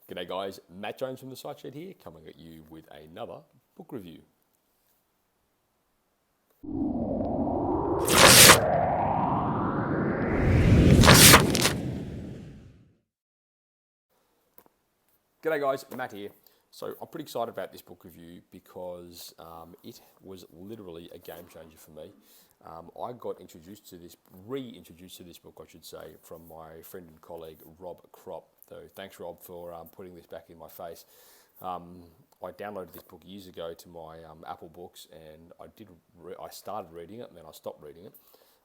G'day guys, Matt Jones from the Site Shed here, coming at you with another book review. G'day guys, Matt here. So I'm pretty excited about this book review because it was literally a game changer for me. I got reintroduced to this book, I should say, from my friend and colleague Rob Kropp. So thanks, Rob, for putting this back in my face. I downloaded this book years ago to my Apple Books, and I started reading it, and then I stopped reading it.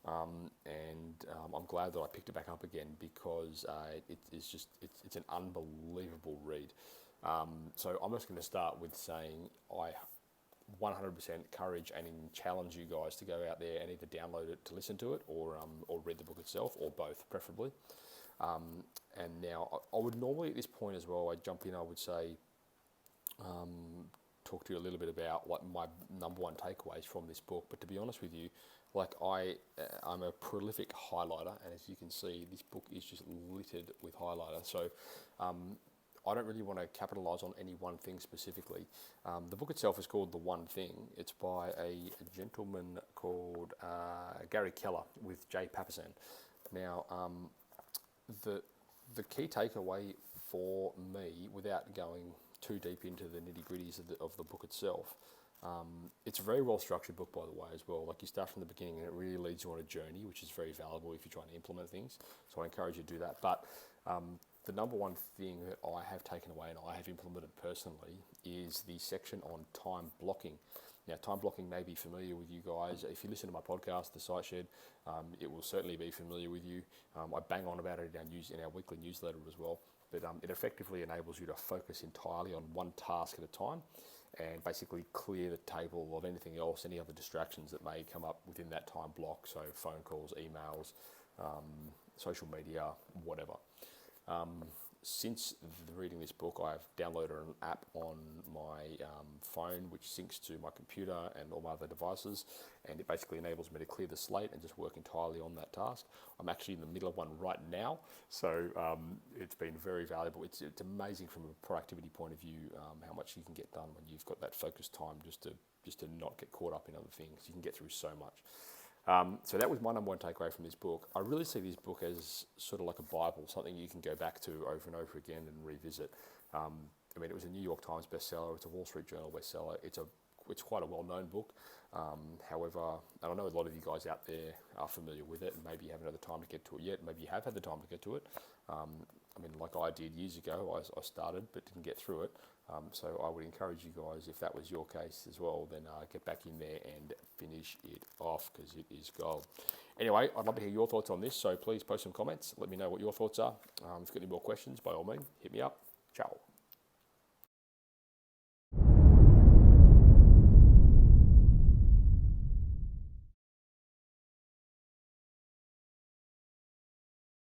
I'm glad that I picked it back up again because it's an unbelievable read. So I'm just going to start with saying I 100% encourage and challenge you guys to go out there and either download it to listen to it or read the book itself, or both preferably. And now I would normally at this point as well, I'd jump in, I would say, talk to you a little bit about what my number one takeaways from this book. But to be honest with you, I'm a prolific highlighter, and as you can see, this book is just littered with highlighter. So I don't really want to capitalise on any one thing specifically. The book itself is called The One Thing. It's by a gentleman called Gary Keller with Papasan. Now, the key takeaway for me, without going too deep into the nitty-gritties of the book itself, it's a very well-structured book, by the way, as well. Like, you start from the beginning and it really leads you on a journey, which is very valuable if you're trying to implement things. So I encourage you to do that. But the number one thing that I have taken away and I have implemented personally is the section on time blocking. Now, time blocking may be familiar with you guys. If you listen to my podcast, The Site Shed, it will certainly be familiar with you. I bang on about it in our weekly newsletter as well. But it effectively enables you to focus entirely on one task at a time and basically clear the table of anything else, any other distractions that may come up within that time block. So phone calls, emails, social media, whatever. Since reading this book, I've downloaded an app on my phone which syncs to my computer and all my other devices, and it basically enables me to clear the slate and just work entirely on that task. I'm actually in the middle of one right now, so it's been very valuable. It's amazing from a productivity point of view how much you can get done when you've got that focused time just to not get caught up in other things. You can get through so much. So that was my number one takeaway from this book. I really see this book as sort of like a Bible, something you can go back to over and over again and revisit. It was a New York Times bestseller. It's a Wall Street Journal bestseller. It's quite a well-known book. However, and I know a lot of you guys out there are familiar with it, and maybe you haven't had the time to get to it yet. Maybe you have had the time to get to it. Like I did years ago, I started but didn't get through it. So I would encourage you guys, if that was your case as well, then get back in there and finish it off, because it is gold. Anyway, I'd love to hear your thoughts on this, so please post some comments. Let me know what your thoughts are. If you've got any more questions, by all means, hit me up. Ciao.